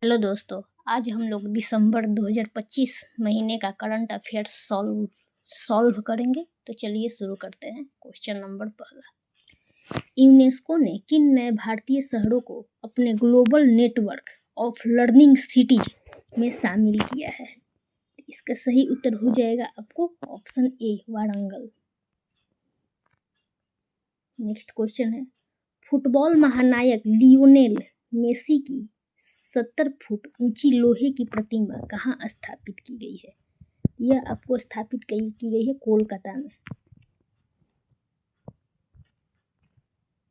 Hello दोस्तों, आज हम लोग दिसंबर 2025 महीने का करंट अफेयर्स सॉल्व करेंगे। तो चलिए शुरू करते हैं। क्वेश्चन नंबर पहला, यूनेस्को ने किन नए भारतीय शहरों को अपने global network of learning cities में शामिल किया है? इसका सही उत्तर हो जाएगा आपको option A, Warangal. Next question है, फुटबॉल महानायक लियोनेल मेसी की 70 फुट ऊंची लोहे की प्रतिमा कहाँ स्थापित की गई है? यह आपको स्थापित की गई है कोलकाता में।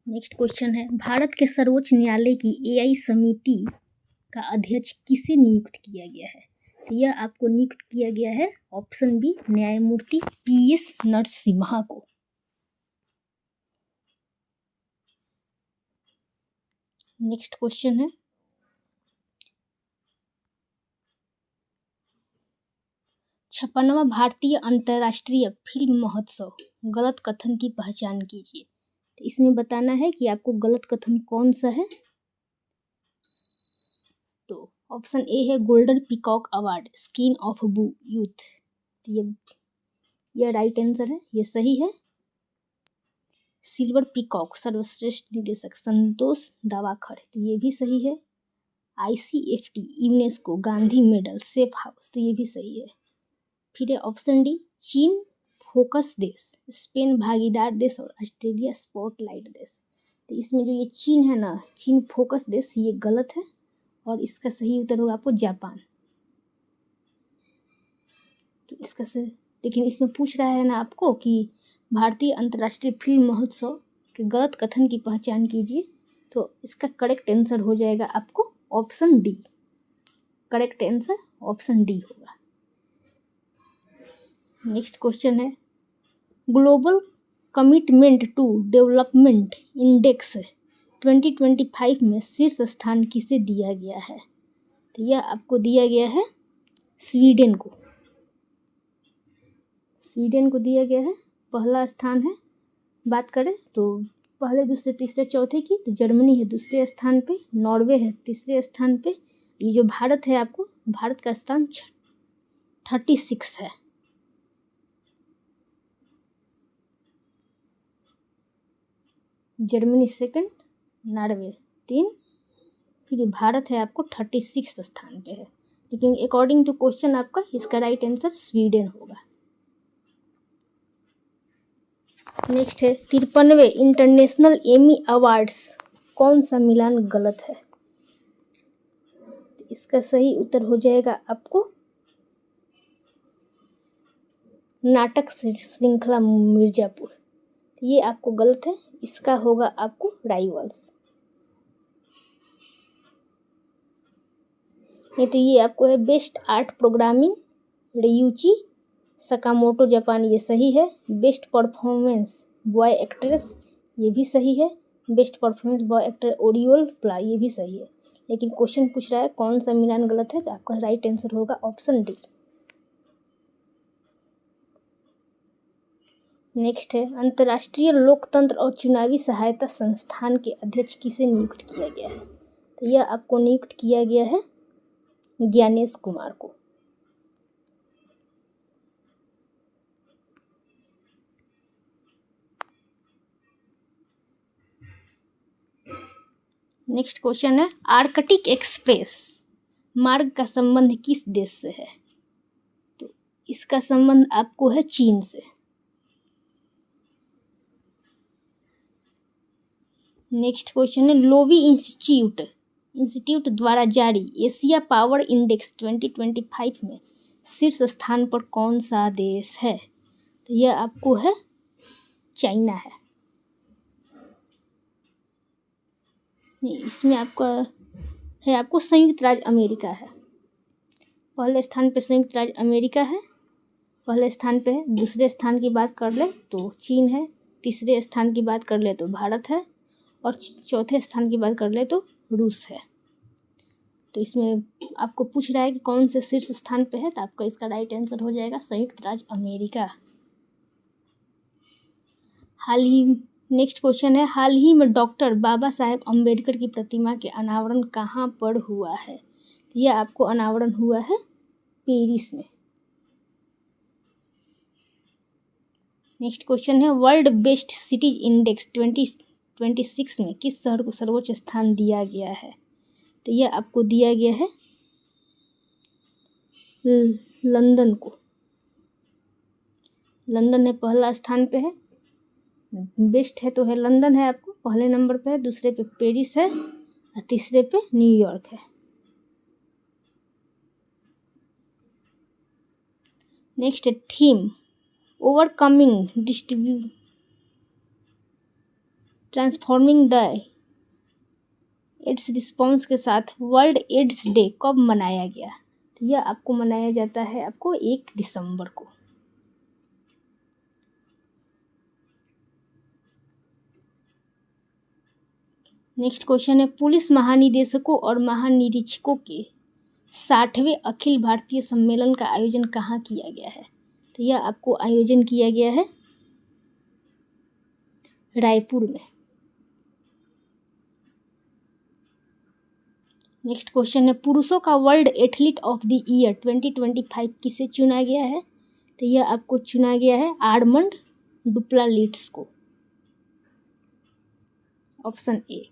नेक्स्ट क्वेश्चन है, भारत के सर्वोच्च न्यायालय की एआई समिति का अध्यक्ष किसे नियुक्त किया गया है? तो यह आपको नियुक्त किया गया है ऑप्शन बी, न्यायमूर्ति पीएस नरसिम्हा को। नेक्स्ट क्वेश्चन है, 56वां भारतीय अंतर्राष्ट्रीय फिल्म महोत्सव गलत कथन की पहचान कीजिए। तो इसमें बताना है कि आपको गलत कथन कौन सा है। तो ऑप्शन ए है golden peacock award skin of youth. तो ये राइट आंसर है, ये सही है। सिल्वर पीकॉक सर्वश्रेष्ठ निदेशक संतोष दावाखड़, तो ये भी सही है। ICFT UNESCO Gandhi medal safe house, तो ये भी सही है। फिर है ऑप्शन डी, चीन फोकस देश, स्पेन भागीदार देश और ऑस्ट्रेलिया स्पॉटलाइट देश। तो इसमें जो ये चीन है ना, चीन फोकस देश, ये गलत है और इसका सही उत्तर होगा आपको जापान। तो इसका सही, लेकिन इसमें पूछ रहा है ना आपको कि भारतीय अंतर्राष्ट्रीय फिल्म महोत्सव के गलत कथन की पहचान कीजिए। तो इसका करेक्ट आंसर हो जाएगा आपको option D. Correct answer option D होगा। नेक्स्ट क्वेश्चन है, global commitment to development index 2025 में शीर्ष स्थान किसे दिया गया है? तो यह आपको दिया गया है स्वीडन को। स्वीडन को दिया गया है, पहला स्थान है। बात करें तो पहले दूसरे तीसरे चौथे की, तो जर्मनी है दूसरे स्थान पे, नॉर्वे है तीसरे स्थान पे। ये जो भारत है, आपको भारत का स्थान 36 है। जर्मनी सेकंड, नॉर्वे 3, फिर भारत है आपको 36 स्थान पे है। लेकिन अकॉर्डिंग टू क्वेश्चन आपका इसका राइट आंसर स्वीडन होगा। नेक्स्ट है, 53वें इंटरनेशनल एमी अवार्ड्स कौन सा मिलान गलत है? इसका सही उत्तर हो जाएगा आपको नाटक श्रृंखला मिर्जापुर। ये आपको गलत है, इसका होगा आपको राइवल्स। नहीं तो ये आपको है best art programming रियूची Sakamoto Japan, ये सही है। बेस्ट परफॉर्मेंस बॉय एक्ट्रेस, ये भी सही है। Best performance boy actor oriole प्ला, ये भी सही है। लेकिन क्वेश्चन पूछ रहा है कौन सा मिलान गलत है, तो आपका राइट आंसर होगा ऑप्शन डी। नेक्स्ट है, अंतर्राष्ट्रीय लोकतंत्र और चुनावी सहायता संस्थान के अध्यक्ष किसे नियुक्त किया गया है? तो यह आपको नियुक्त किया गया है ज्ञानेश कुमार को। नेक्स्ट क्वेश्चन है, आर्कटिक एक्सप्रेस मार्ग का संबंध किस देश से है? तो इसका संबंध आपको है चीन से। नेक्स्ट क्वेश्चन है, लोवी इंस्टीट्यूट द्वारा जारी एशिया पावर इंडेक्स 2025 में शीर्ष स्थान पर कौन सा देश है? तो यह आपको है चाइना है। नहीं, इसमें आपका है आपको संयुक्त राज्य अमेरिका है। पहले स्थान पे संयुक्त राज्य अमेरिका है, पहले स्थान पे है। दूसरे स्थान की बात कर ले तो चीन है, तीसरे स्थान की बात कर ले तो भारत है, और चौथे स्थान की बात कर ले तो रूस है। तो इसमें आपको पूछ रहा है कि कौन से शीर्ष स्थान पे है, तो आपका इसका राइट आंसर हो जाएगा संयुक्त राज्य अमेरिका। नेक्स्ट क्वेश्चन है, हाल ही में डॉक्टर बाबा साहेब अम्बेडकर की प्रतिमा के अनावरण कहाँ पर हुआ है? यह आपको अनावरण हुआ है पेरिस में। नेक्स्ट क्वेश्चन है वर्ल्ड बेस्ट सिटीज इंडेक्स 2026 में किस शहर को सर्वोच्च स्थान दिया गया है? तो यह आपको दिया गया है लंदन को। लंदन है पहला स्थान पे है, बेस्ट है तो है लंदन है आपको पहले नंबर पे है, दूसरे पे पेरिस है और तीसरे पे न्यूयॉर्क है। Next theme overcoming transforming the AIDS response के साथ वर्ल्ड एड्स डे कब मनाया गया? तो यह आपको मनाया जाता है आपको 1 दिसंबर को। नेक्स्ट क्वेश्चन है पुलिस महानिदेशकों और महानिरीक्षकों के 60वें अखिल भारतीय सम्मेलन का आयोजन कहाँ किया गया है? तो यह आपको आयोजन किया गया है रायपुर में। नेक्स्ट क्वेश्चन है पुरुषों का world athlete of the year 2025 किसे चुना गया है? तो यह आपको चुना गया है आर्मंड डुप्लालिट्स को, ऑप्शन ए।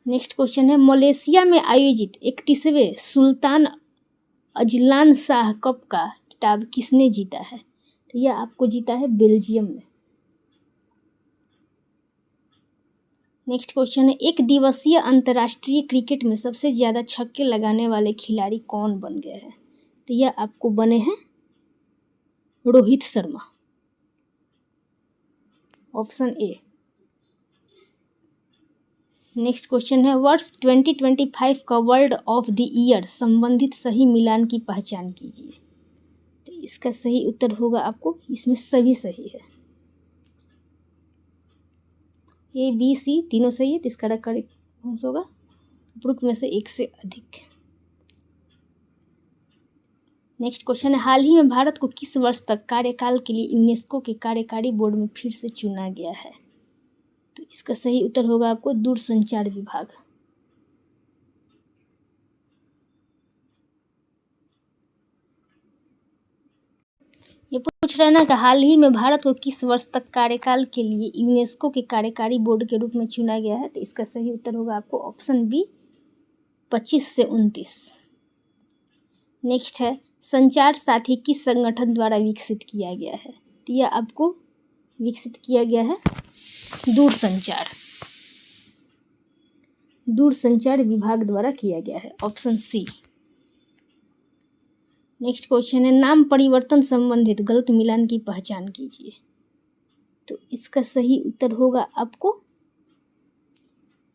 नेक्स्ट क्वेश्चन है मलेशिया में आयोजित 31वें सुल्तान अजलान शाह कप का खिताब किसने जीता है? तो यह आपको जीता है बेल्जियम में। नेक्स्ट क्वेश्चन है एक दिवसीय अंतर्राष्ट्रीय क्रिकेट में सबसे ज़्यादा छक्के लगाने वाले खिलाड़ी कौन बन गए हैं? तो यह आपको बने हैं Rohit Sharma, option A. Next question है वर्ष 2025 का वर्ल्ड ऑफ द ईयर संबंधित सही मिलान की पहचान कीजिए। तो इसका सही उत्तर होगा आपको, इसमें सभी सही है, ए बी सी तीनों सही है, तो इसका करेक्ट होगा उपरोक्त में से एक से अधिक। नेक्स्ट क्वेश्चन है हाल ही में भारत को किस वर्ष तक कार्यकाल के लिए यूनेस्को के कार्यकारी बोर्ड में फिर से चुना गया है? तो इसका सही उत्तर होगा आपको दूरसंचार विभाग। ये पूछ रहा है ना कि हाल ही में भारत को किस वर्ष तक कार्यकाल के लिए यूनेस्को के कार्यकारी बोर्ड के रूप में चुना गया है? तो इसका सही उत्तर होगा आपको ऑप्शन बी 25 से 29। नेक्स्ट है संचार साथी किस संगठन द्वारा विकसित किया गया है? तो यह आपको विकसित किया गया है दूरसंचार विभाग द्वारा किया गया है, ऑप्शन सी। नेक्स्ट क्वेश्चन है नाम परिवर्तन संबंधित गलत मिलान की पहचान कीजिए। तो इसका सही उत्तर होगा आपको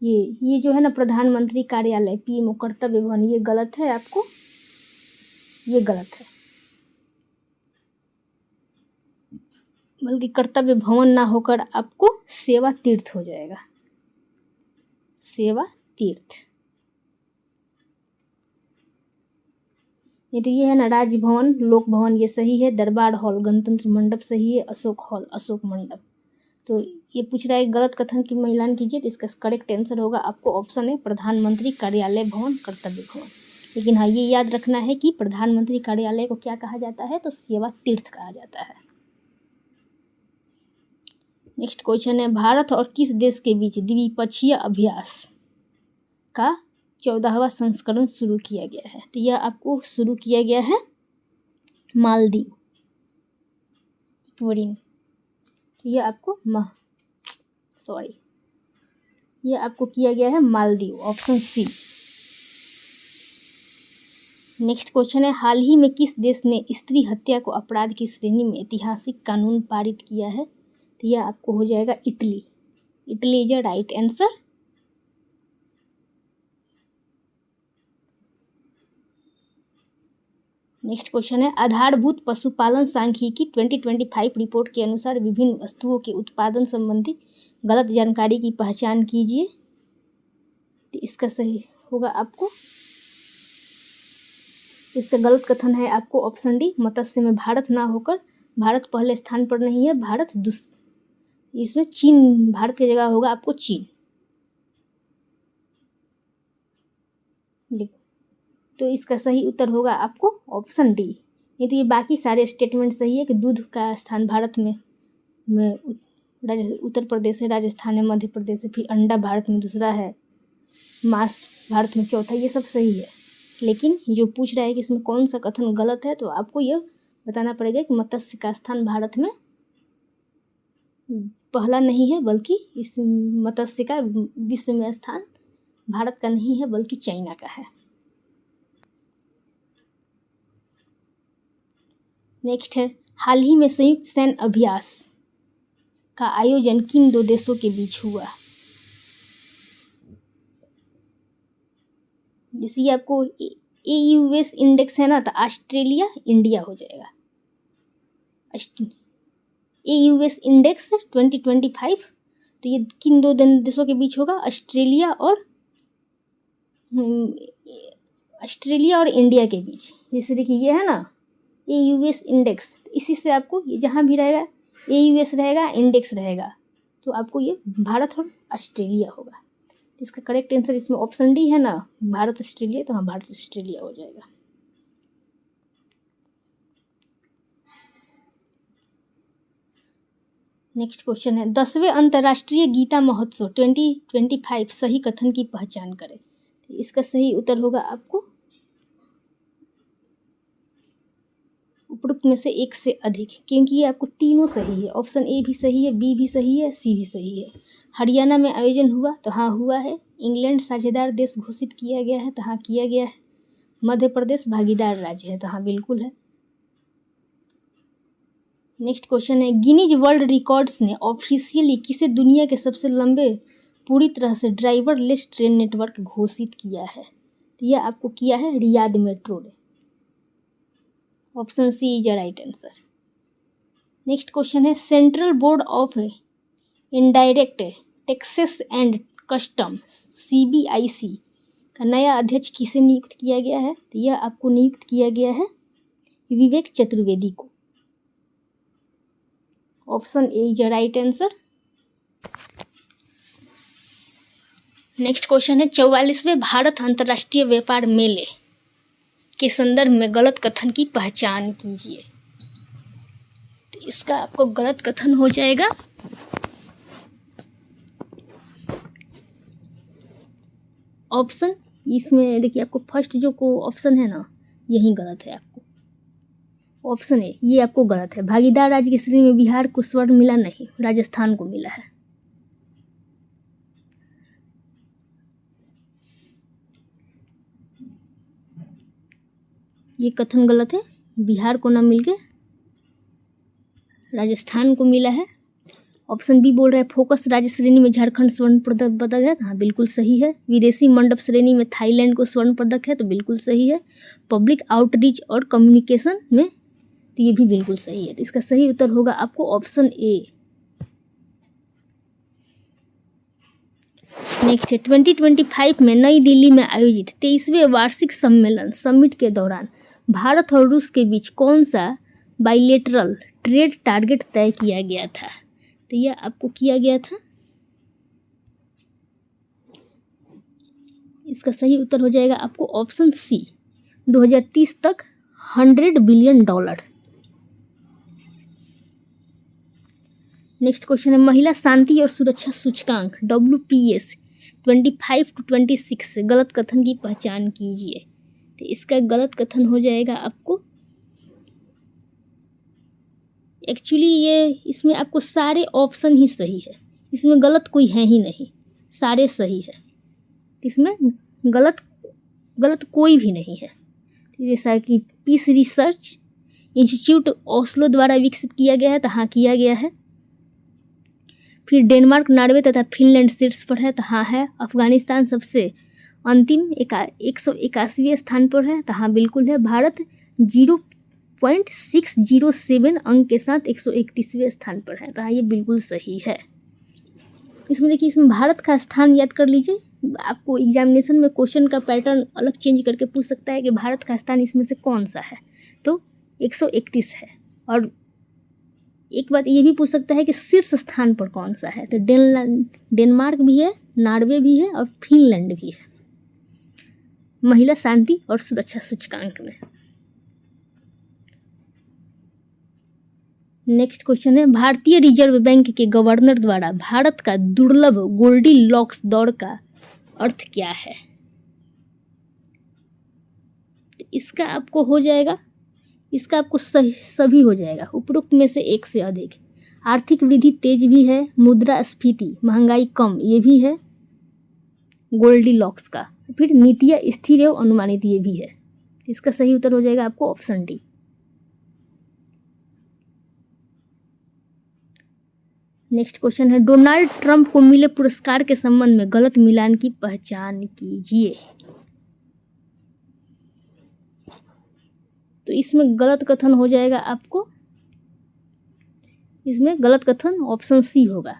ये जो है ना प्रधानमंत्री कार्यालय पीएमओ कर्तव्य भवन, ये गलत है आपको, ये गलत है, बल्कि कर्तव्य भवन ना होकर आपको सेवा तीर्थ हो जाएगा, सेवा तीर्थ। ये तो ये है ना राजभवन लोक भवन, ये सही है, दरबार हॉल गणतंत्र मंडप सही है, अशोक हॉल अशोक मंडप। तो ये पूछ रहा है गलत कथन की मिलान कीजिए, तो इसका करेक्ट आंसर होगा आपको ऑप्शन है प्रधानमंत्री कार्यालय भवन कर्तव्य भवन। लेकिन हाँ ये याद रखना है कि प्रधानमंत्री कार्यालय को क्या कहा जाता है? तो सेवा तीर्थ कहा जाता है। नेक्स्ट क्वेश्चन है भारत और किस देश के बीच द्विपक्षीय अभ्यास का 14वां संस्करण शुरू किया गया है? तो यह आपको शुरू किया गया है मालदीव इक्वेरिन। तो यह आपको यह आपको किया गया है Maldives, option C. Next question है हाल ही में किस देश ने स्त्री हत्या को अपराध की श्रेणी में ऐतिहासिक कानून पारित किया है? तो यह आपको हो जाएगा Italy. Italy is a right answer. Next question है आधारभूत पशुपालन सांख्यिकी 2025 रिपोर्ट के अनुसार विभिन्न वस्तुओं के उत्पादन संबंधी गलत जानकारी की पहचान कीजिए। तो इसका सही होगा आपको, इसका गलत कथन है आपको ऑप्शन डी मत्स्य में भारत ना होकर भारत पहले स्थान पर नहीं है, भारत इसमें चीन, भारत की जगह होगा आपको चीन। तो इसका सही उत्तर होगा आपको ऑप्शन डी। नहीं तो ये बाकी सारे स्टेटमेंट सही है कि दूध का स्थान भारत में उत्तर प्रदेश है, राजस्थान है, मध्य प्रदेश है, फिर अंडा भारत में दूसरा है, मांस भारत में चौथा, ये सब सही है। लेकिन जो पूछ रहा है कि इसमें कौन सा कथन गलत है, तो आपको यह बताना पड़ेगा कि मत्स्य का स्थान भारत में पहला नहीं है, बल्कि इस मत्स्य का विश्व में स्थान भारत का नहीं है बल्कि चाइना का है। नेक्स्ट है, हाल ही में संयुक्त सैन्य अभ्यास का आयोजन किन दो देशों के बीच हुआ? जैसे ये आपको AUS इंडेक्स है ना, तो ऑस्ट्रेलिया इंडिया हो जाएगा। AUS इंडेक्स 2025, तो ये किन दो देशों के बीच होगा? ऑस्ट्रेलिया और इंडिया के बीच। जैसे देखिए ये है ना AUS इंडेक्स, इसी से आपको ये जहाँ भी रहेगा AUS रहेगा, इंडेक्स रहेगा, तो आपको ये भारत और ऑस्ट्रेलिया होगा। इसका करेक्ट आंसर इसमें ऑप्शन डी है ना, भारत ऑस्ट्रेलिया, तो हाँ भारत ऑस्ट्रेलिया हो जाएगा। नेक्स्ट क्वेश्चन है, 10वें अंतर्राष्ट्रीय गीता महोत्सव 2025 सही कथन की पहचान करें। इसका सही उत्तर होगा आपको उपरोक्त में से एक से अधिक, क्योंकि ये आपको तीनों सही है। ऑप्शन ए भी सही है, बी भी सही है, सी भी सही है। हरियाणा में आयोजन हुआ, तो हाँ हुआ है। इंग्लैंड साझेदार देश घोषित किया गया है, तो हाँ किया गया है। मध्य प्रदेश भागीदार राज्य है, तो हाँ बिल्कुल है। नेक्स्ट क्वेश्चन है, गिनीज वर्ल्ड रिकॉर्ड्स ने ऑफिशियली किसे दुनिया के सबसे लंबे पूरी तरह से ड्राइवरलेस ट्रेन नेटवर्क घोषित किया है? तो यह आपको किया है रियाद मेट्रो ने। Option C is right answer. Next question है, central board of indirect taxes and custom CBIC का नया अध्यक्ष किसे नियुक्त किया गया है? तो यह आपको नियुक्त किया गया है विवेक चतुर्वेदी को। Option A is right answer. Next question है, 44वें भारत अंतर्राष्ट्रीय व्यापार मेले के संदर्भ में गलत कथन की पहचान कीजिए। तो इसका आपको गलत कथन हो जाएगा ऑप्शन, इसमें देखिए आपको फर्स्ट जो को ऑप्शन है ना, यही गलत है। आपको ऑप्शन है ये आपको गलत है। भागीदार राज्य की श्रेणी में बिहार को स्वर्ण मिला नहीं, राजस्थान को मिला है। ये कथन गलत है, बिहार को ना मिलके राजस्थान को मिला है। ऑप्शन बी बोल रहा है फोकस राज्य श्रेणी में झारखंड स्वर्ण पदक है, हाँ बिल्कुल सही है। विदेशी मंडप श्रेणी में थाईलैंड को स्वर्ण पदक है, तो बिल्कुल सही है। पब्लिक आउटरीच और कम्युनिकेशन में, तो ये भी बिल्कुल सही है। तो इसका सही उत्तर होगा आपको ऑप्शन ए। नेक्स्ट है, 2025 में नई दिल्ली में आयोजित 23वें वार्षिक सम्मेलन समिट के दौरान भारत और रूस के बीच कौन सा बाइलेटरल ट्रेड टारगेट तय किया गया था? तो यह आपको किया गया था, इसका सही उत्तर हो जाएगा आपको ऑप्शन सी, 2030 तक $100 बिलियन। नेक्स्ट क्वेश्चन है, महिला शांति और सुरक्षा सूचकांक WPS 25 to 26 से गलत कथन की पहचान कीजिए। तो इसका गलत कथन हो जाएगा आपको, एक्चुअली ये इसमें आपको सारे ऑप्शन ही सही है, इसमें गलत कोई है ही नहीं, सारे सही है, इसमें गलत कोई भी नहीं है। जैसा कि पीस रिसर्च इंस्टीट्यूट ओस्लो द्वारा विकसित किया गया है, तो हाँ किया गया है। फिर डेनमार्क, नॉर्वे तथा फिनलैंड शीर्ष पर है, तो हाँ है। अफगानिस्तान सबसे अंतिम 181वें स्थान पर है, तो हाँ बिल्कुल है। भारत 0.607 अंक के साथ 131वें स्थान पर है, तो हाँ ये बिल्कुल सही है। इसमें देखिए, इसमें भारत का स्थान याद कर लीजिए। आपको एग्जामिनेशन में क्वेश्चन का पैटर्न अलग चेंज करके पूछ सकता है कि भारत का स्थान इसमें से कौन सा है, तो 131 है। और एक बात ये भी पूछ सकता है कि शीर्ष स्थान पर कौन सा है, तो डेनमार्क भी है, नॉर्वे भी है और फिनलैंड भी है। महिला शांति और सुरक्षा सूचकांक में। नेक्स्ट क्वेश्चन है, भारतीय रिजर्व बैंक के गवर्नर द्वारा भारत का दुर्लभ गोल्डीलॉक्स दौर का अर्थ क्या है? तो इसका आपको हो जाएगा, इसका आपको सभी हो जाएगा, उपरोक्त में से एक से अधिक। आर्थिक वृद्धि तेज भी है, मुद्रास्फीति महंगाई कम ये भी है गोल्डीलॉक्स का, फिर नीतियाँ स्थिर एवं अनुमानित ये भी है। इसका सही उत्तर हो जाएगा आपको ऑप्शन डी। नेक्स्ट क्वेश्चन है, डोनाल्ड ट्रंप को मिले पुरस्कार के संबंध में गलत मिलान की पहचान कीजिए। तो इसमें गलत कथन हो जाएगा आपको, इसमें गलत कथन ऑप्शन सी होगा।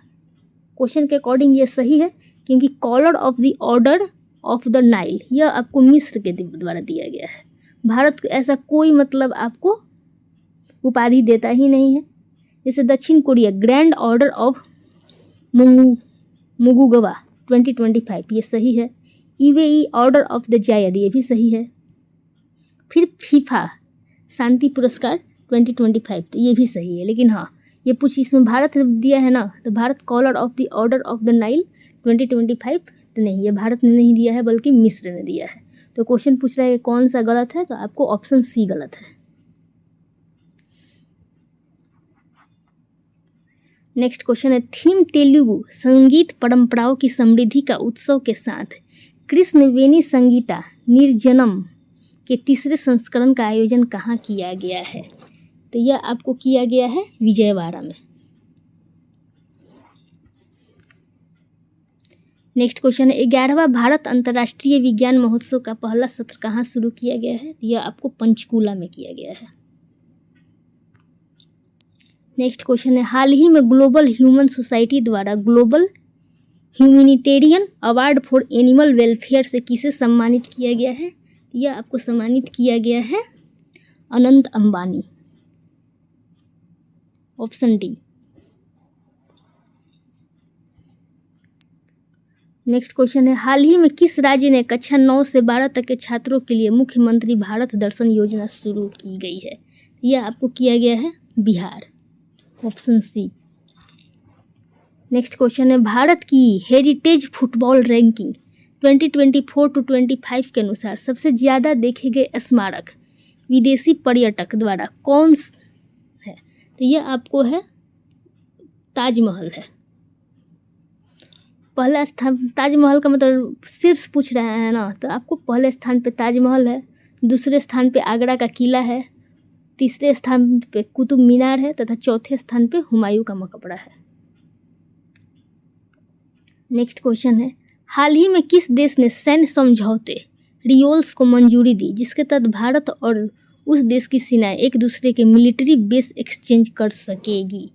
क्वेश्चन के अकॉर्डिंग ये सही है, क्योंकि collar of the order of the Nile यह आपको मिस्र के द्वारा दिया गया है। भारत को ऐसा कोई मतलब आपको उपाधि देता ही नहीं है। जैसे दक्षिण कोरिया ग्रैंड ऑर्डर ऑफ मुगुगवा 2025 ये सही है। यूएई ऑर्डर ऑफ द जायद ये भी सही है। फिर फीफा शांति पुरस्कार 2025 तो ये भी सही है। लेकिन हाँ, ये पूछ इसमें भारत दिया है ना, तो Bharat collar of the order of the Nile 2025 तो नहीं, ये भारत ने नहीं दिया है बल्कि मिस्र ने दिया है। तो क्वेश्चन पूछ रहा है कि कौन सा गलत है, तो आपको ऑप्शन सी गलत है। नेक्स्ट क्वेश्चन है, थीम तेलुगु संगीत परंपराओं की समृद्धि का उत्सव के साथ कृष्ण वेनी संगीता निर्जनम के तीसरे संस्करण का आयोजन कहाँ किया गया है? तो यह आपको किया गया है विजयवाड़ा में। नेक्स्ट क्वेश्चन है, 11वां भारत अंतर्राष्ट्रीय विज्ञान महोत्सव का पहला सत्र कहाँ शुरू किया गया है? यह आपको पंचकूला में किया गया है। नेक्स्ट क्वेश्चन है, हाल ही में ग्लोबल ह्यूमन सोसाइटी द्वारा global humanitarian award for animal welfare से किसे सम्मानित किया गया है? यह आपको सम्मानित किया गया है Anant Ambani, option D. Next question है, हाल ही में किस राज्य ने कक्षा 9 से 12 तक के छात्रों के लिए मुख्यमंत्री भारत दर्शन योजना शुरू की गई है? यह आपको किया गया है Bihar, option C. Next question है, भारत की हेरिटेज फुटबॉल रैंकिंग 2024 टू 25 के अनुसार सबसे ज़्यादा देखे गए स्मारक विदेशी पर्यटक द्वारा कौन है? तो यह आपको है ताजमहल है। पहला स्थान ताजमहल का मतलब शीर्ष पूछ रहे हैं ना, तो आपको पहले स्थान पे ताजमहल है, दूसरे स्थान पे आगरा का किला है, तीसरे स्थान पे कुतुब मीनार है तथा चौथे स्थान पे हुमायूं का मकबरा है। नेक्स्ट क्वेश्चन है, हाल ही में किस देश ने सैन्य समझौते रियोल्स को मंजूरी दी जिसके तहत भारत और उस देश की सेनाएं एक दूसरे के मिलिट्री बेस एक्सचेंज कर सकेगी?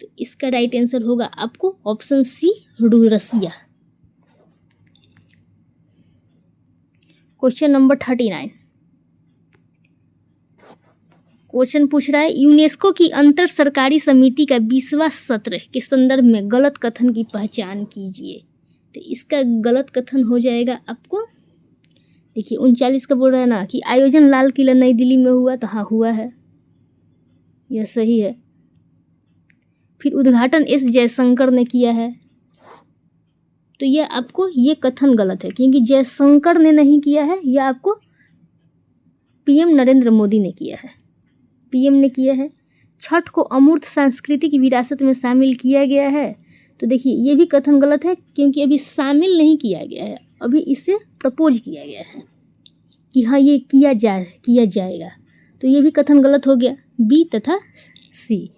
तो इसका राइट आंसर होगा आपको ऑप्शन सी रसिया। क्वेश्चन नंबर 39, क्वेश्चन पूछ रहा है, यूनेस्को की अंतर सरकारी समिति का 20वां सत्र के संदर्भ में गलत कथन की पहचान कीजिए। तो इसका गलत कथन हो जाएगा आपको, देखिए 39 का बोल रहा है ना कि आयोजन लाल किला नई दिल्ली में हुआ, तो हाँ हुआ है, यह सही है। फिर उद्घाटन एस जयशंकर ने किया है, तो यह आपको ये कथन गलत है क्योंकि जयशंकर ने नहीं किया है, यह आपको पीएम नरेंद्र मोदी ने किया है, पीएम ने किया है। छठ को अमूर्त सांस्कृतिक विरासत में शामिल किया गया है, तो देखिए ये भी कथन गलत है क्योंकि अभी शामिल नहीं किया गया है, अभी इसे प्रपोज किया गया है कि हाँ ये किया जाएगा, तो ये भी कथन गलत हो गया, बी तथा सी।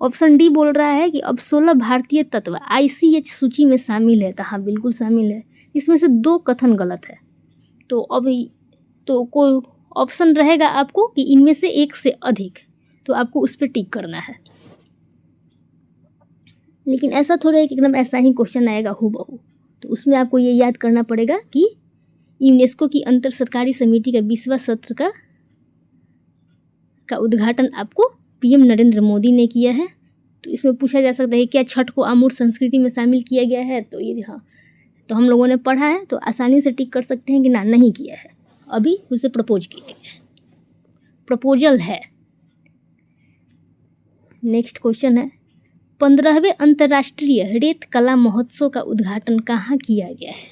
ऑप्शन डी बोल रहा है कि अब 16 भारतीय तत्व ICH सूची में शामिल है, तो हाँ बिल्कुल शामिल है। इसमें से 2 कथन गलत है, तो अब तो कोई ऑप्शन रहेगा आपको कि इनमें से एक से अधिक, तो आपको उस पर टिक करना है। लेकिन ऐसा थोड़ा है कि एकदम ऐसा ही क्वेश्चन आएगा हूबहू, तो उसमें आपको ये याद करना पड़ेगा कि यूनेस्को की अंतर सरकारी समिति का 20वां सत्र का उद्घाटन आपको पीएम नरेंद्र मोदी ने किया है। तो इसमें पूछा जा सकता है क्या छठ को अमूर्त संस्कृति में शामिल किया गया है, तो ये हाँ तो हम लोगों ने पढ़ा है, तो आसानी से टिक कर सकते हैं कि ना नहीं किया है, अभी उसे प्रपोज किया गया है, प्रपोजल है। नेक्स्ट क्वेश्चन है 15वें अंतर्राष्ट्रीय रेत कला महोत्सव का उद्घाटन कहाँ किया गया है?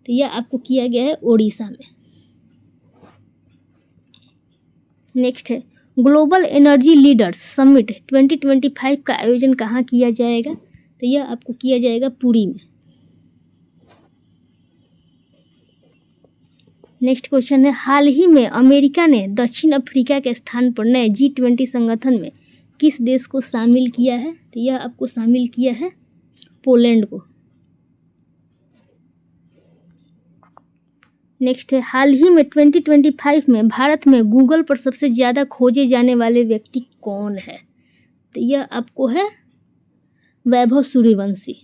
तो यह आपको किया गया है ओडिशा में। नेक्स्ट है ग्लोबल एनर्जी लीडर्स समिट 2025 का आयोजन कहाँ किया जाएगा? तो यह आपको किया जाएगा पुरी में। नेक्स्ट क्वेश्चन है हाल ही में अमेरिका ने दक्षिण अफ्रीका के स्थान पर नए G20 संगठन में किस देश को शामिल किया है? तो यह आपको शामिल किया है पोलैंड को। नेक्स्ट है हाल ही में 2025 में भारत में गूगल पर सबसे ज़्यादा खोजे जाने वाले व्यक्ति कौन है? तो यह आपको है वैभव सूर्यवंशी।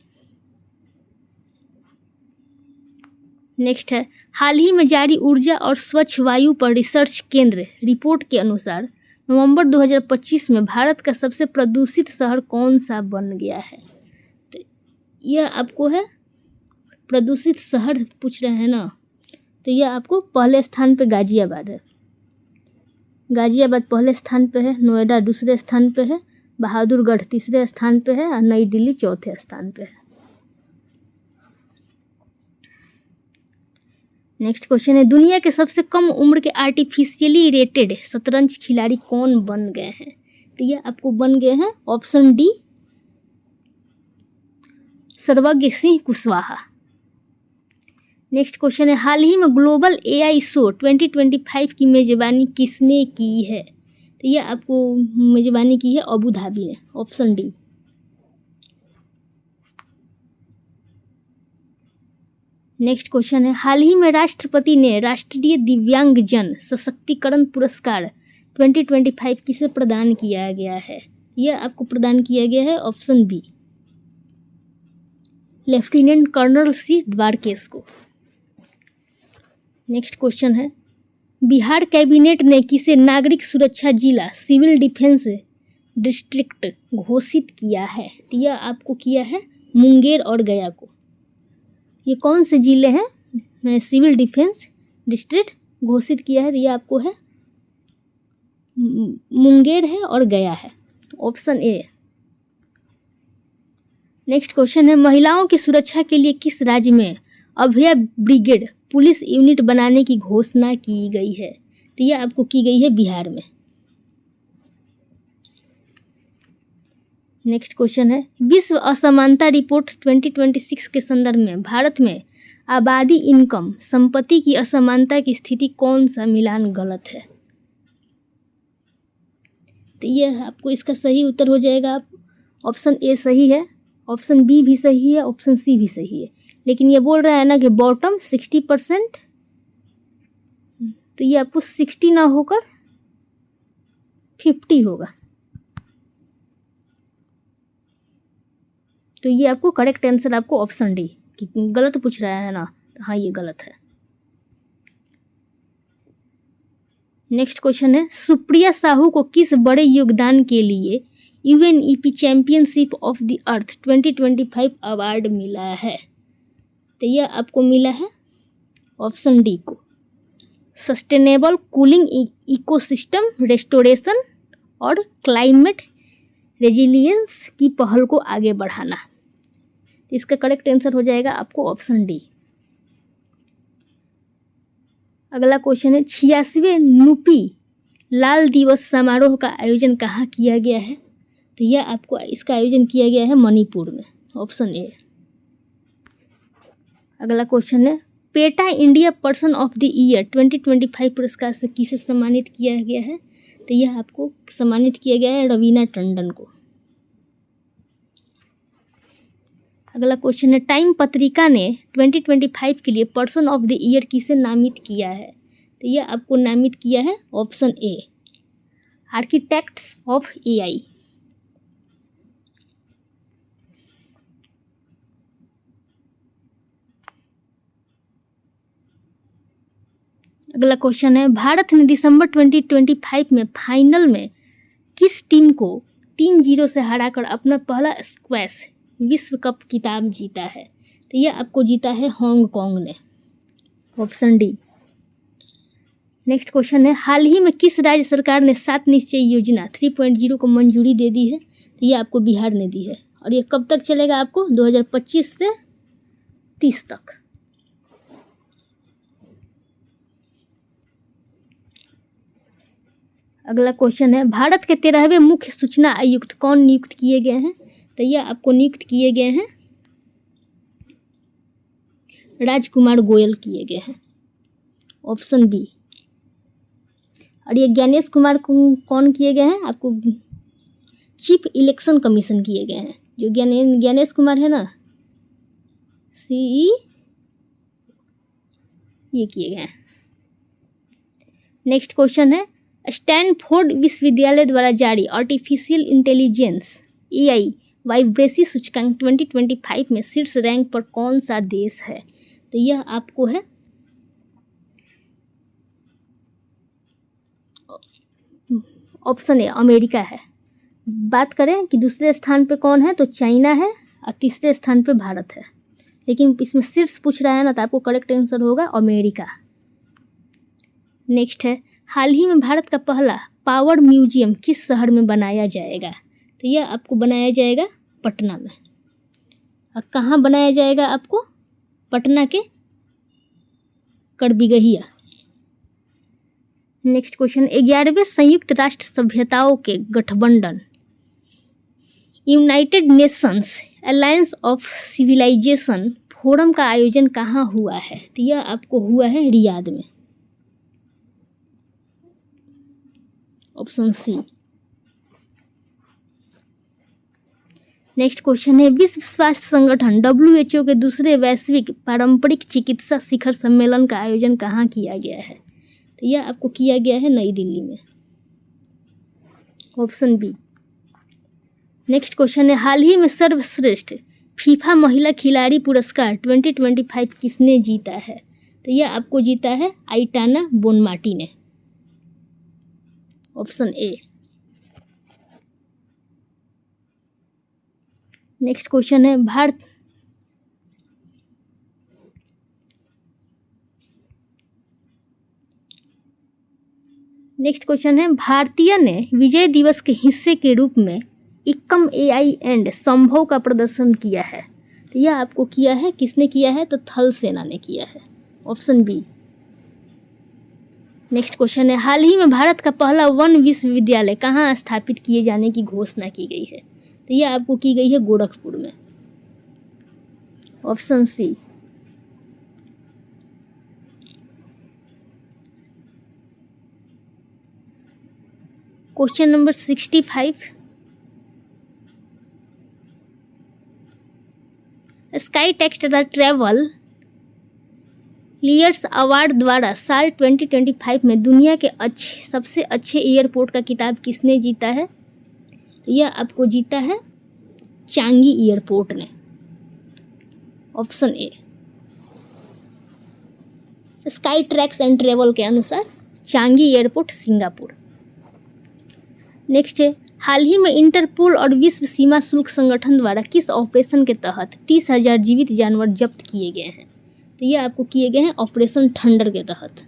नेक्स्ट है हाल ही में जारी ऊर्जा और स्वच्छ वायु पर रिसर्च केंद्र रिपोर्ट के अनुसार नवंबर 2025 में भारत का सबसे प्रदूषित शहर कौन सा बन गया है? तो यह आपको है प्रदूषित शहर पूछ रहे हैं ना, तो यह आपको पहले स्थान पे गाजियाबाद है। गाजियाबाद पहले स्थान पे है, नोएडा दूसरे स्थान पे है, बहादुरगढ़ तीसरे स्थान पे है और नई दिल्ली चौथे स्थान पे है। नेक्स्ट क्वेश्चन है दुनिया के सबसे कम उम्र के आर्टिफिशियली रेटेड शतरंज खिलाड़ी कौन बन गए हैं? तो यह आपको बन गए हैं ऑप्शन डी सर्वज्ञ सिंह कुशवाहा। नेक्स्ट क्वेश्चन है हाल ही में ग्लोबल एआई शो 2025 की मेजबानी किसने की है? तो यह आपको मेजबानी की है अबू धाबी ने, ऑप्शन डी। नेक्स्ट क्वेश्चन है हाल ही में राष्ट्रपति ने राष्ट्रीय दिव्यांगजन सशक्तिकरण पुरस्कार 2025 किसे प्रदान किया गया है? यह आपको प्रदान किया गया है option B lieutenant colonel C Dwarkesh को। नेक्स्ट क्वेश्चन है बिहार कैबिनेट ने किसे नागरिक सुरक्षा जिला सिविल डिफेंस डिस्ट्रिक्ट घोषित किया है? तो यह आपको किया है मुंगेर और गया को। ये कौन से जिले हैं सिविल डिफेंस डिस्ट्रिक्ट घोषित किया है? तो ये आपको है मुंगेर है और गया है, ऑप्शन ए। नेक्स्ट क्वेश्चन है महिलाओं की सुरक्षा के लिए किस राज्य में अभया ब्रिगेड पुलिस यूनिट बनाने की घोषणा की गई है? तो यह आपको की गई है बिहार में। नेक्स्ट क्वेश्चन है विश्व असमानता रिपोर्ट 2026 के संदर्भ में भारत में आबादी इनकम संपत्ति की असमानता की स्थिति कौन सा मिलान गलत है? तो यह आपको इसका सही उत्तर हो जाएगा ऑप्शन ए सही है, ऑप्शन बी भी सही है, ऑप्शन सी भी सही है, लेकिन ये बोल रहा है ना कि बॉटम 60%, तो ये आपको 60 ना होकर 50 होगा। तो ये आपको करेक्ट आंसर आपको ऑप्शन डी, कि गलत पूछ रहा है ना, तो हाँ ये गलत है। नेक्स्ट क्वेश्चन है सुप्रिया साहू को किस बड़े योगदान के लिए UNEP championship of the earth 2025 award मिला है? तो यह आपको मिला है ऑप्शन डी को सस्टेनेबल कूलिंग इकोसिस्टम रेस्टोरेशन और क्लाइमेट रेजिलियंस की पहल को आगे बढ़ाना। तो इसका करेक्ट आंसर हो जाएगा आपको ऑप्शन डी। अगला क्वेश्चन है 86वें नुपी लाल दिवस समारोह का आयोजन कहाँ किया गया है? तो यह आपको इसका आयोजन किया गया है मणिपुर में, ऑप्शन ए। अगला क्वेश्चन है PETA India person of the year 2025 पुरस्कार से किसे सम्मानित किया गया है? तो यह आपको सम्मानित किया गया है रवीना टंडन को। अगला क्वेश्चन है टाइम पत्रिका ने 2025 के लिए पर्सन ऑफ द ईयर किसे नामित किया है? तो यह आपको नामित किया है option A architects of AI. अगला क्वेश्चन है भारत ने दिसंबर 2025 में फाइनल में किस टीम को 3-0 से हराकर अपना पहला स्क्वैश विश्व कप खिताब जीता है? तो ये आपको जीता है हांगकांग ने, ऑप्शन डी। नेक्स्ट क्वेश्चन है, हाल ही में किस राज्य सरकार ने 7 निश्चय योजना 3.0 को मंजूरी दे दी है? तो ये आपको बिहार ने दी है, और ये कब तक चलेगा आपको? 2025 से 30 तक। अगला क्वेश्चन है, भारत के 13वें मुख्य सूचना आयुक्त कौन नियुक्त किए गए हैं? तो ये आपको नियुक्त किए गए हैं राजकुमार गोयल किए गए हैं, ऑप्शन बी। और ये ज्ञानेश कुमार कौन किए गए हैं? आपको चीफ इलेक्शन कमीशन किए गए हैं। जो ज्ञानेश कुमार है ना, सीई, ये किए गए हैं। नेक्स्ट क्वेश्चन है, स्टैनफोर्ड विश्वविद्यालय द्वारा जारी आर्टिफिशियल इंटेलिजेंस एआई वाइब्रेसी सूचकांक 2025 में शीर्ष रैंक पर कौन सा देश है? तो यह आपको है ऑप्शन ए, अमेरिका है। बात करें कि दूसरे स्थान पे कौन है, तो चाइना है, और तीसरे स्थान पे भारत है। लेकिन इसमें शीर्ष पूछ रहा है ना, तो आपको करेक्ट आंसर होगा अमेरिका। नेक्स्ट है, हाल ही में भारत का पहला पावर म्यूजियम किस शहर में बनाया जाएगा? तो यह आपको बनाया जाएगा पटना में। और कहाँ बनाया जाएगा? आपको पटना के करबिगहिया। नेक्स्ट क्वेश्चन, 11वें संयुक्त राष्ट्र सभ्यताओं के गठबंधन United Nations alliance of civilization forum का आयोजन कहाँ हुआ है? तो यह आपको हुआ है रियाद में, ऑप्शन सी। नेक्स्ट क्वेश्चन है, विश्व स्वास्थ्य संगठन WHO के दूसरे वैश्विक पारंपरिक चिकित्सा शिखर सम्मेलन का आयोजन कहाँ किया गया है? तो यह आपको किया गया है नई दिल्ली में, ऑप्शन बी। नेक्स्ट क्वेश्चन है, हाल ही में सर्वश्रेष्ठ फीफा महिला खिलाड़ी पुरस्कार 2025 किसने जीता है? तो यह आपको जीता है आइटाना बोनमाटी ने, ऑप्शन ए। नेक्स्ट क्वेश्चन है, भारतीय ने विजय दिवस के हिस्से के रूप में इक्कम AI एंड संभव का प्रदर्शन किया है। तो यह आपको किया है, किसने किया है? तो थल सेना ने किया है, ऑप्शन बी। नेक्स्ट क्वेश्चन है, हाल ही में भारत का पहला वन विश्वविद्यालय कहाँ स्थापित किए जाने की घोषणा की गई है? तो यह आपको की गई है गोरखपुर में, option C. Question number 65, Skytrax travellers award द्वारा साल 2025 में दुनिया के सबसे अच्छे एयरपोर्ट का खिताब किसने जीता है? तो यह आपको जीता है चांगी एयरपोर्ट ने, option A. Sky tracks and travel के अनुसार चांगी एयरपोर्ट सिंगापुर। नेक्स्ट है, हाल ही में इंटरपोल और विश्व सीमा शुल्क संगठन द्वारा किस ऑपरेशन के तहत 30,000 जीवित जानवर जब्त किए गए हैं? तो ये आपको किए गए हैं ऑपरेशन थंडर के तहत।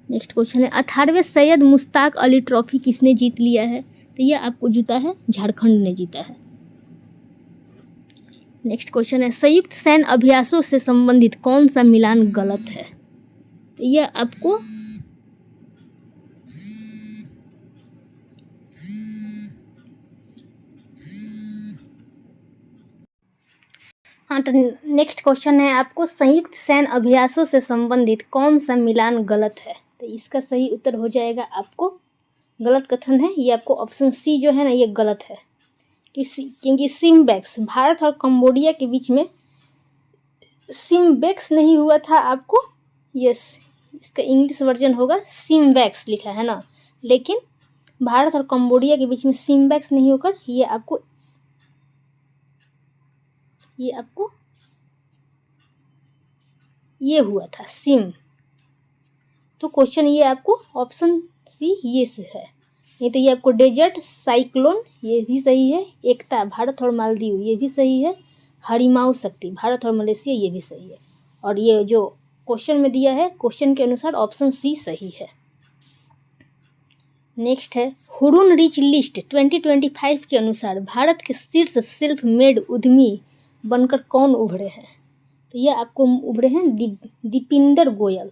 नेक्स्ट क्वेश्चन है, 18वें सैयद मुश्ताक अली ट्रॉफी किसने जीत लिया है? तो ये आपको जीता है झारखंड ने जीता है। नेक्स्ट क्वेश्चन है, संयुक्त सैन्य अभ्यासों से संबंधित कौन सा मिलान गलत है? तो यह आपको हाँ, तो नेक्स्ट क्वेश्चन है आपको, संयुक्त सैन्य अभ्यासों से संबंधित कौन सा मिलान गलत है? तो इसका सही उत्तर हो जाएगा आपको, गलत कथन है ये आपको ऑप्शन सी जो है ना, ये गलत है। क्योंकि सिम्बेक्स भारत और कंबोडिया के बीच में सिम्बेक्स नहीं हुआ था आपको, यस इसका इंग्लिश वर्जन होगा सिम्बेक्स लिखा है ना, लेकिन भारत और कंबोडिया के बीच में सिम्बेक्स नहीं होकर ये आपको ये हुआ था सिम। तो क्वेश्चन ये आपको ऑप्शन सी ये से है, नहीं तो ये आपको डेजर्ट साइक्लोन ये भी सही है, एकता भारत और मालदीव ये भी सही है, हरिमाऊ शक्ति, भारत और मलेशिया, ये भी सही है। और ये जो क्वेश्चन में दिया है, क्वेश्चन के अनुसार ऑप्शन सी सही है। नेक्स्ट है हुडुन रिच लिस्ट 2025 के अनुसार भारत के शीर्ष सेल्फ मेड उद्यमी बनकर कौन उभरे हैं? तो यह आपको उभरे हैं Deepinder Goyal,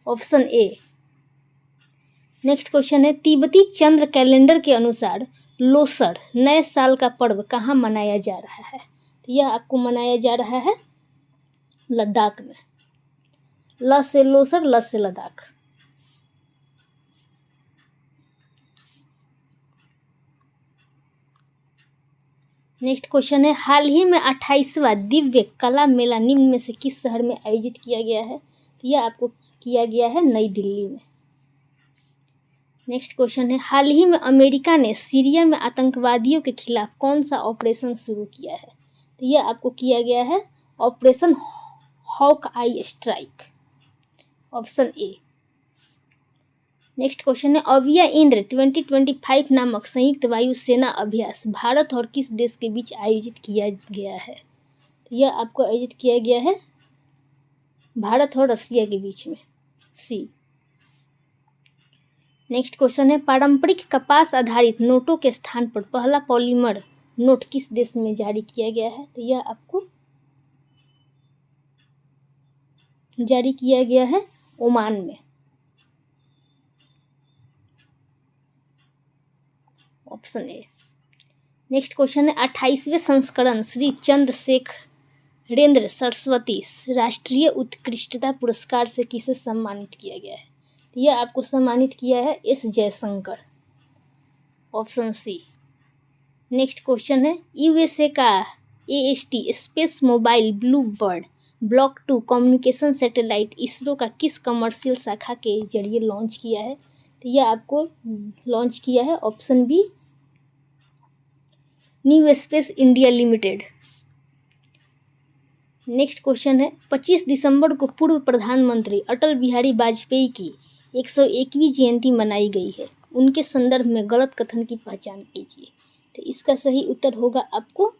option A. Next question है तिब्बती चंद्र कैलेंडर के अनुसार लोसर नए साल का पर्व कहाँ मनाया जा रहा है? तो यह आपको मनाया जा रहा है लद्दाख में। ल से लोसर, ल से लद्दाख। नेक्स्ट क्वेश्चन है हाल ही में 28वां दिव्य कला मेला निम्न में से किस शहर में आयोजित किया गया है? तो यह आपको किया गया है नई दिल्ली में। नेक्स्ट क्वेश्चन है हाल ही में अमेरिका ने सीरिया में आतंकवादियों के खिलाफ कौन सा ऑपरेशन शुरू किया है? तो यह आपको किया गया है operation hawk eye strike, option A. Next question है अविया इंद्र 2025 नामक संयुक्त वायुसेना अभ्यास भारत और किस देश के बीच आयोजित किया गया है? तो यह आपको आयोजित किया गया है भारत और रसिया के बीच में, सी। नेक्स्ट क्वेश्चन है पारंपरिक कपास आधारित नोटों के स्थान पर पहला पॉलीमर नोट किस देश में जारी किया गया है? तो यह आपको जारी किया गया है ओमान में, ऑप्शन ए। नेक्स्ट क्वेश्चन है 28वें संस्करण श्री चंद्रशेखरेंद्र सरस्वती राष्ट्रीय उत्कृष्टता पुरस्कार से किसे सम्मानित किया गया है? यह आपको सम्मानित किया है S Jaishankar, option C. Next question है यूएसए का AST space mobile blue bird block 2 communication satellite ISRO का किस कमर्शियल शाखा के जरिए लॉन्च किया है? तो यह आपको लॉन्च किया है option B new space India limited. Next question है 25 दिसंबर को पूर्व प्रधानमंत्री अटल बिहारी वाजपेयी की 101वीं जयंती मनाई गई है, उनके संदर्भ में गलत कथन की पहचान कीजिए। तो इसका सही उत्तर होगा आपको,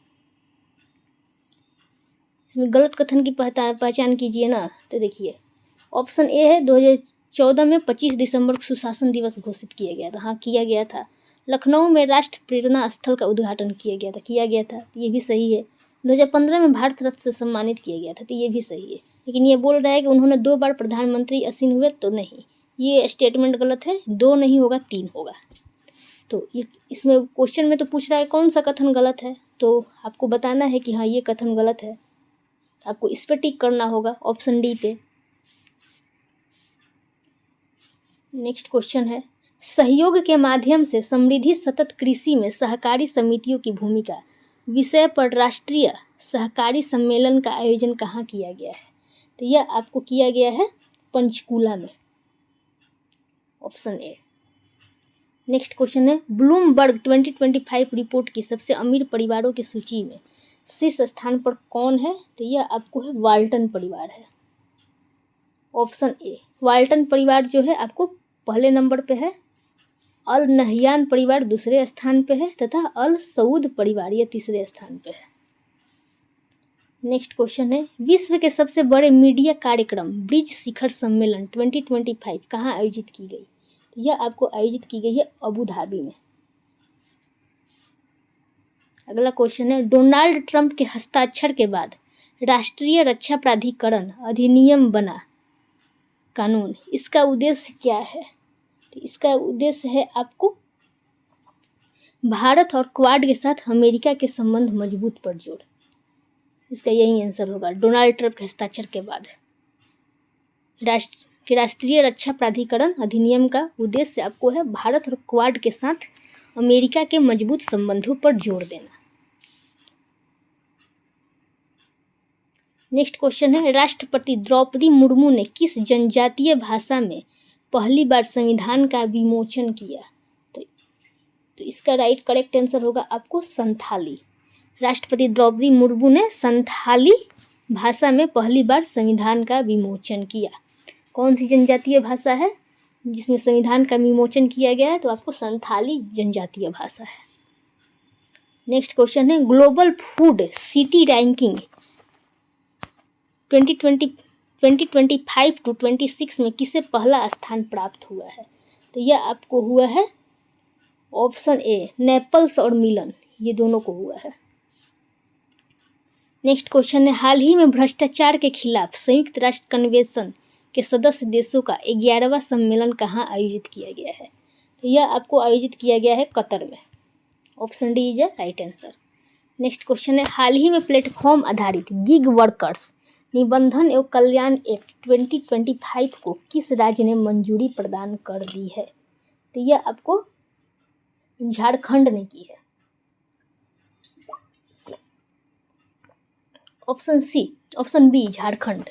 इसमें गलत कथन की पहचान कीजिए ना। तो देखिए ऑप्शन ए है 2014 में 25 दिसंबर को सुशासन दिवस घोषित किया गया था। हाँ, किया गया था। लखनऊ में राष्ट्र प्रेरणा स्थल का उद्घाटन किया गया था, तो ये भी सही है। 2015 में भारत रत्न से सम्मानित किया गया था, तो ये भी सही है। लेकिन ये बोल रहा है कि उन्होंने 2 बार प्रधानमंत्री आसीन हुए, तो नहीं, ये स्टेटमेंट गलत है। 2 नहीं होगा, 3 होगा। तो ये इसमें क्वेश्चन में तो पूछ रहा है कौन सा कथन गलत है, तो आपको बताना है कि हाँ ये कथन गलत है। आपको इस पर टिक करना होगा, ऑप्शन डी पे। नेक्स्ट क्वेश्चन है सहयोग के माध्यम से समृद्धि सतत कृषि में सहकारी समितियों की भूमिका विषय पर राष्ट्रीय सहकारी सम्मेलन का आयोजन कहाँ किया गया है? तो यह आपको किया गया है पंचकूला में, ऑप्शन ए। नेक्स्ट क्वेश्चन है ब्लूमबर्ग 2025 रिपोर्ट की सबसे अमीर परिवारों की सूची में शीर्ष स्थान पर कौन है? तो यह आपको है वाल्टन परिवार है, ऑप्शन ए। वाल्टन परिवार जो है आपको पहले नंबर पे है, अल नहयान परिवार दूसरे स्थान पे है तथा अल सऊद परिवार ये तीसरे स्थान पे है। नेक्स्ट क्वेश्चन है विश्व के सबसे बड़े मीडिया कार्यक्रम ब्रिज शिखर सम्मेलन 2025 कहाँ आयोजित की गई? तो यह आपको आयोजित की गई है अबू धाबी में। अगला क्वेश्चन है डोनाल्ड ट्रंप के हस्ताक्षर के बाद राष्ट्रीय रक्षा प्राधिकरण अधिनियम बना कानून, इसका उद्देश्य क्या है? तो इसका उद्देश्य है आपको भारत और क्वाड के साथ अमेरिका के संबंध मजबूत पर जोर। इसका यही आंसर होगा। डोनाल्ड ट्रंप के हस्ताक्षर के बाद राष्ट्रीय रक्षा प्राधिकरण अधिनियम का उद्देश्य आपको है भारत और क्वाड के साथ अमेरिका के मजबूत संबंधों पर जोर देना। नेक्स्ट क्वेश्चन है राष्ट्रपति द्रौपदी मुर्मू ने किस जनजातीय भाषा में पहली बार संविधान का विमोचन किया? तो इसका राइट करेक्ट आंसर होगा आपको संथाली। राष्ट्रपति द्रौपदी मुर्मू ने संथाली भाषा में पहली बार संविधान का विमोचन किया। कौन सी जनजातीय भाषा है जिसमें संविधान का विमोचन किया गया है? तो आपको संथाली जनजातीय भाषा है। नेक्स्ट क्वेश्चन है global food city ranking 2025 to 26 में किसे पहला स्थान प्राप्त हुआ है? तो यह आपको हुआ है ऑप्शन ए नेपल्स और मिलन, ये दोनों को हुआ है। नेक्स्ट क्वेश्चन है हाल ही में भ्रष्टाचार के खिलाफ संयुक्त राष्ट्र कन्वेंशन के सदस्य देशों का 11वां सम्मेलन कहाँ आयोजित किया गया है? तो यह आपको आयोजित किया गया है कतर में। Option D is a right answer. Next question है हाल ही में प्लेटफॉर्म आधारित गिग वर्कर्स निबंधन एवं कल्याण एक्ट 2025 को किस राज्य ने मंजूरी प्रदान कर दी है? तो यह आपको झारखंड ने की है। Option B Jharkhand.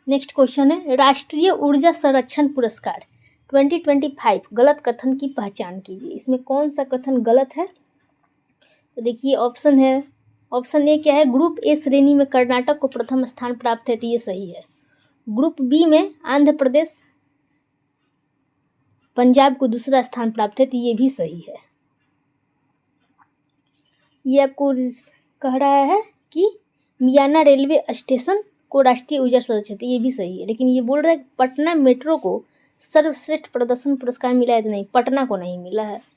Next question है राष्ट्रीय ऊर्जा संरक्षण पुरस्कार 2025 गलत कथन की पहचान कीजिए। इसमें कौन सा कथन गलत है? तो देखिए ऑप्शन ए क्या है, ग्रुप ए श्रेणी में कर्नाटक को प्रथम स्थान प्राप्त है, तो ये सही है। ग्रुप बी में आंध्र प्रदेश पंजाब को दूसरा स्थान प्राप्त है, तो ये भी सही है। ये आपको कह रहा है कि मियाना रेलवे स्टेशन को राष्ट्रीय ऊर्जा संरक्षण, ये भी सही है। लेकिन ये बोल रहा है पटना मेट्रो को सर्वश्रेष्ठ प्रदर्शन पुरस्कार मिला है, तो नहीं, पटना को नहीं मिला है।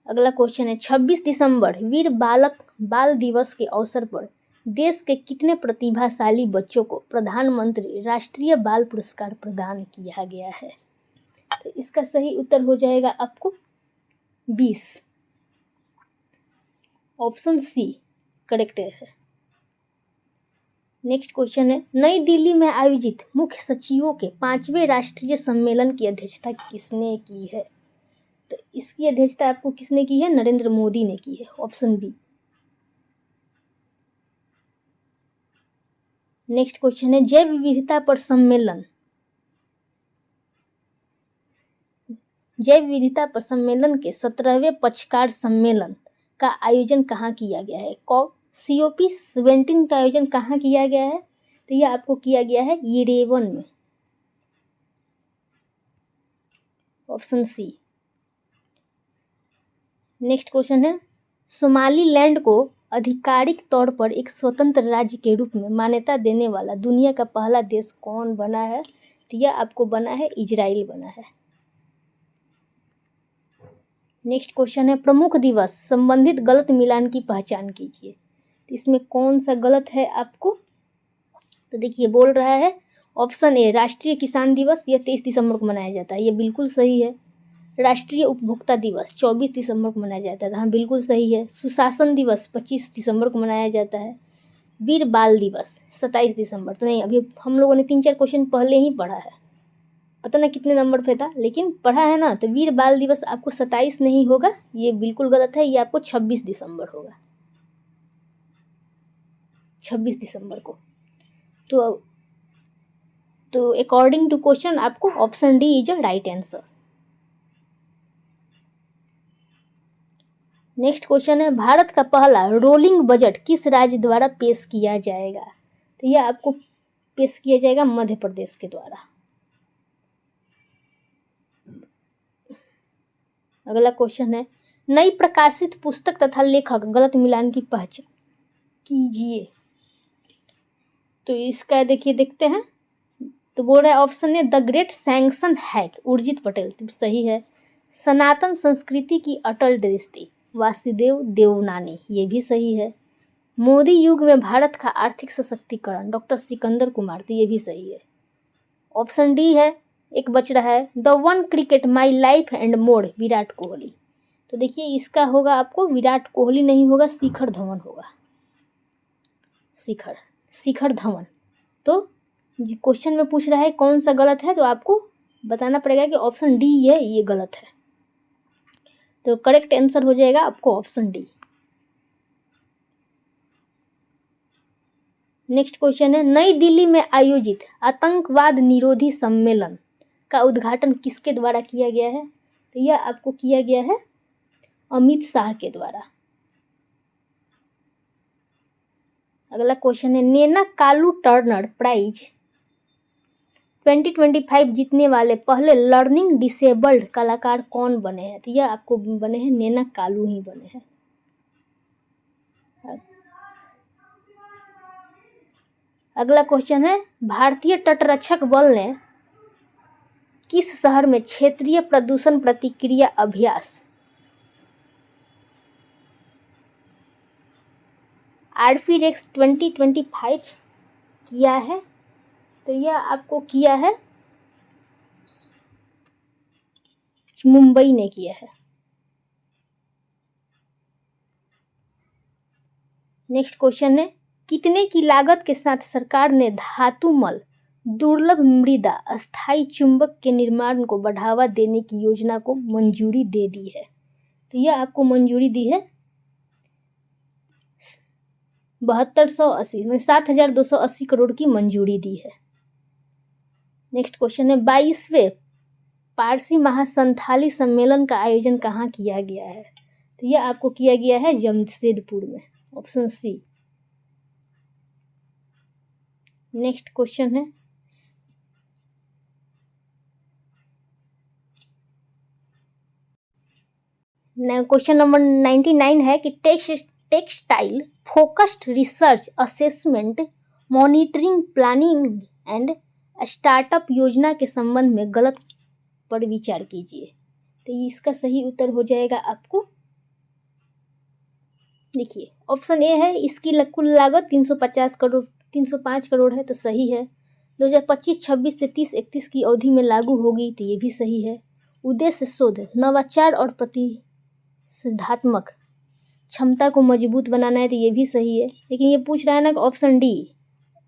अगला क्वेश्चन है 26 दिसंबर वीर बाल दिवस के अवसर पर देश के कितने प्रतिभाशाली बच्चों को प्रधानमंत्री राष्ट्रीय बाल पुरस्कार प्रदान किया गया है? तो इसका सही उत्तर हो जाएगा आपको 20। ऑप्शन सी करेक्ट है। नेक्स्ट क्वेश्चन है नई दिल्ली में आयोजित मुख्य सचिवों के 5वें राष्ट्रीय सम्मेलन की अध्यक्षता किसने की है? तो इसकी अध्यक्षता आपको किसने की है? नरेंद्र मोदी ने की है। Option B. नेक्स्ट क्वेश्चन है जैव विविधता पर सम्मेलन के 17वें पक्षकार सम्मेलन का आयोजन कहाँ किया गया है? COP 17 का आयोजन कहाँ किया गया है? तो यह आपको किया गया है येरेवन में। Option C. नेक्स्ट क्वेश्चन है सोमालीलैंड को आधिकारिक तौर पर एक स्वतंत्र राज्य के रूप में मान्यता देने वाला दुनिया का पहला देश कौन बना है? तो यह आपको बना है इजराइल बना है। नेक्स्ट क्वेश्चन है प्रमुख दिवस संबंधित गलत मिलान की पहचान कीजिए। तो इसमें कौन सा गलत है आपको? तो देखिए बोल रहा है ऑप्शन ए राष्ट्रीय किसान दिवस, यह 23 दिसंबर को मनाया जाता है, यह बिल्कुल सही है। राष्ट्रीय उपभोक्ता दिवस 24 दिसंबर को मनाया जाता है, हाँ बिल्कुल सही है। सुशासन दिवस 25 दिसंबर को मनाया जाता है। वीर बाल दिवस 27 दिसंबर, तो नहीं, अभी हम लोगों ने 3-4 क्वेश्चन पहले ही पढ़ा है, पता ना कितने नंबर पे था, लेकिन पढ़ा है ना। तो वीर बाल दिवस आपको 27 नहीं होगा, ये बिल्कुल गलत है, ये आपको 26 दिसंबर होगा, 26 दिसंबर को। तो अकॉर्डिंग टू क्वेश्चन आपको option D is a right answer. Next question है भारत का पहला रोलिंग बजट किस राज्य द्वारा पेश किया जाएगा? तो यह आपको पेश किया जाएगा मध्य प्रदेश के द्वारा। अगला क्वेश्चन है नई प्रकाशित पुस्तक तथा लेखक गलत मिलान की पहचान कीजिए। तो इसका देखते हैं। तो बोल रहा है ऑप्शन है the great sanction hack Urjit Patel, तो सही है। सनातन संस्कृति की अटल दृष्टि वासुदेव देवनानी, ये भी सही है। मोदी युग में भारत का आर्थिक सशक्तिकरण डॉक्टर सिकंदर कुमार, तो ये भी सही है। ऑप्शन डी है, एक बच रहा है the one cricket my life and more Virat Kohli. तो देखिए इसका होगा आपको विराट कोहली नहीं होगा, शिखर धवन होगा, शिखर धवन। तो क्वेश्चन में पूछ रहा है कौन सा गलत है, तो आपको बताना पड़ेगा कि ऑप्शन डी है ये गलत है। तो करेक्ट आंसर हो जाएगा आपको ऑप्शन डी। नेक्स्ट क्वेश्चन है नई दिल्ली में आयोजित आतंकवाद निरोधी सम्मेलन का उद्घाटन किसके द्वारा किया गया है? तो यह आपको किया गया है अमित शाह के द्वारा। अगला क्वेश्चन है नैना कालू टर्नर प्राइज 2025 जीतने वाले पहले लर्निंग डिसेबल्ड कलाकार कौन बने हैं? तो यह आपको बने हैं नैना कालू ही बने हैं। अगला क्वेश्चन है, भारतीय तटरक्षक बल ने किस शहर में क्षेत्रीय प्रदूषण प्रतिक्रिया अभ्यास आरपीडेक्स 2025 किया है? तो यह आपको किया है मुंबई ने किया है। नेक्स्ट क्वेश्चन है, कितने की लागत के साथ सरकार ने धातुमल दुर्लभ मृदा अस्थायी चुंबक के निर्माण को बढ़ावा देने की योजना को मंजूरी दे दी है? तो यह आपको मंजूरी दी है 7280 में 7280 करोड़ की मंजूरी दी है। नेक्स्ट क्वेश्चन है, 22वें पारसी महासंथाली सम्मेलन का आयोजन कहाँ किया गया है? तो यह आपको किया गया है जमशेदपुर में, ऑप्शन सी। नेक्स्ट क्वेश्चन है, क्वेश्चन नंबर 99 है कि textile focused research assessment monitoring planning and startup योजना के संबंध में गलत पर विचार कीजिए। तो इसका सही उत्तर हो जाएगा आपको, देखिए ऑप्शन ए है, इसकी कुल लागत 305 करोड़ है, तो सही है। 2025-26 से 30-31 की अवधि में लागू होगी, तो ये भी सही है। उद्देश्य शोध नवाचार और प्रतिस्पर्धात्मक क्षमता को मजबूत बनाना है, तो ये भी सही है। लेकिन ये पूछ रहा है ना कि ऑप्शन डी,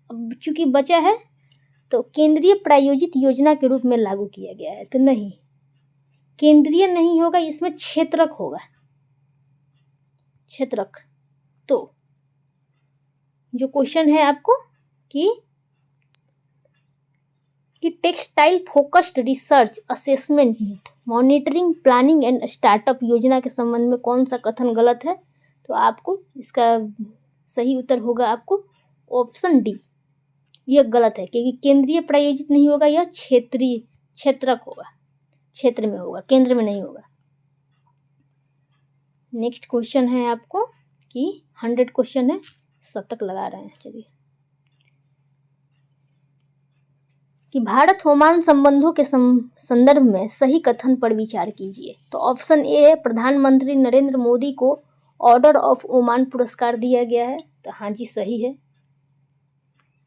अब चूंकि बचा है तो केंद्रीय प्रायोजित योजना के रूप में लागू किया गया है, तो नहीं, केंद्रीय नहीं होगा, इसमें क्षेत्रक होगा, क्षेत्रक। तो जो क्वेश्चन है आपको कि textile focused research assessment monitoring planning and startup योजना के संबंध में कौन सा कथन गलत है? तो आपको इसका सही उत्तर होगा आपको ऑप्शन डी, यह गलत है, क्योंकि केंद्रीय प्रायोजित नहीं होगा, यह क्षेत्रक होगा, क्षेत्र में होगा, केंद्र में नहीं होगा। नेक्स्ट क्वेश्चन है आपको कि 100 क्वेश्चन है, शतक लगा रहे हैं, चलिए, कि भारत ओमान संबंधों के संदर्भ में सही कथन पर विचार कीजिए। तो ऑप्शन ए है, प्रधानमंत्री नरेंद्र मोदी को ऑर्डर ऑफ ओमान पुरस्कार दिया गया है, तो हाँ जी सही है।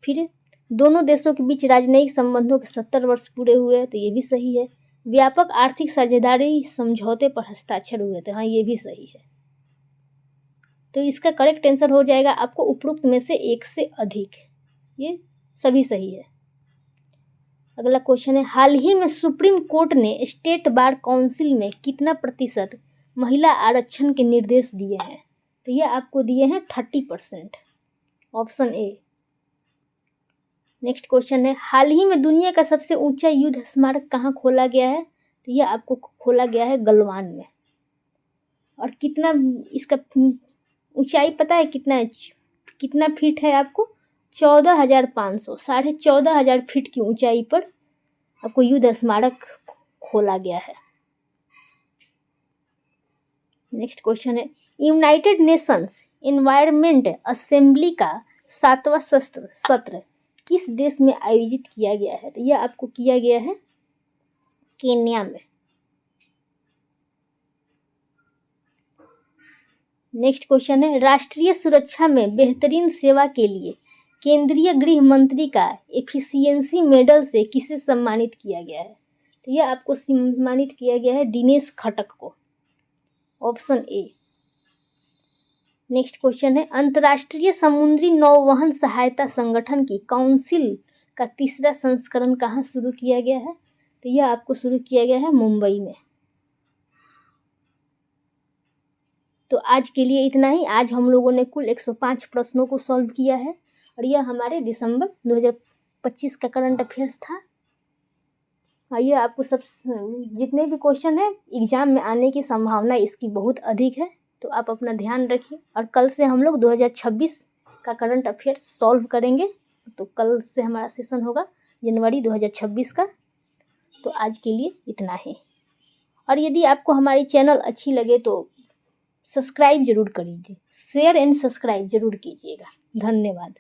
फिर दोनों देशों के बीच राजनयिक संबंधों के 70 वर्ष पूरे हुए हैं, तो ये भी सही है। व्यापक आर्थिक साझेदारी समझौते पर हस्ताक्षर हुए, तो हाँ ये भी सही है। तो इसका करेक्ट आंसर हो जाएगा आपको उपरोक्त में से एक से अधिक, ये सभी सही है। अगला क्वेश्चन है, हाल ही में सुप्रीम कोर्ट ने स्टेट बार काउंसिल में कितना प्रतिशत महिला आरक्षण के निर्देश दिए हैं? तो ये आपको दिए हैं 30%, ऑप्शन ए। नेक्स्ट क्वेश्चन है, हाल ही में दुनिया का सबसे ऊंचा युद्ध स्मारक कहाँ खोला गया है? तो यह आपको खोला गया है गलवान में। और कितना इसका ऊंचाई पता है कितना फीट है आपको? 14,500, 14,500 फीट की ऊंचाई पर आपको युद्ध स्मारक खोला गया है। नेक्स्ट क्वेश्चन है, यूनाइटेड नेशंस एनवायरनमेंट असेंबली का 7वां सत्र किस देश में आयोजित किया गया है? तो यह आपको किया गया है केन्या में। नेक्स्ट क्वेश्चन है, राष्ट्रीय सुरक्षा में बेहतरीन सेवा के लिए केंद्रीय गृह मंत्री का एफिशिएंसी मेडल से किसे सम्मानित किया गया है? तो यह आपको सम्मानित किया गया है दिनेश खटक को, ऑप्शन ए। नेक्स्ट क्वेश्चन है, अंतर्राष्ट्रीय समुद्री नौवहन सहायता संगठन की काउंसिल का 3रा संस्करण कहाँ शुरू किया गया है? तो यह आपको शुरू किया गया है मुंबई में। तो आज के लिए इतना ही। आज हम लोगों ने कुल 105 प्रश्नों को सॉल्व किया है और यह हमारे दिसंबर 2025 का करंट अफेयर्स था। आइए, आपको सब जितने भी क्वेश्चन है एग्जाम में आने की संभावना इसकी बहुत अधिक है, तो आप अपना ध्यान रखिए। और कल से हम लोग 2026 का करंट अफेयर्स सॉल्व करेंगे। तो कल से हमारा सेशन होगा जनवरी 2026 का। तो आज के लिए इतना ही। और यदि आपको हमारी चैनल अच्छी लगे तो सब्सक्राइब जरूर करिए, शेयर एंड सब्सक्राइब जरूर कीजिएगा। धन्यवाद।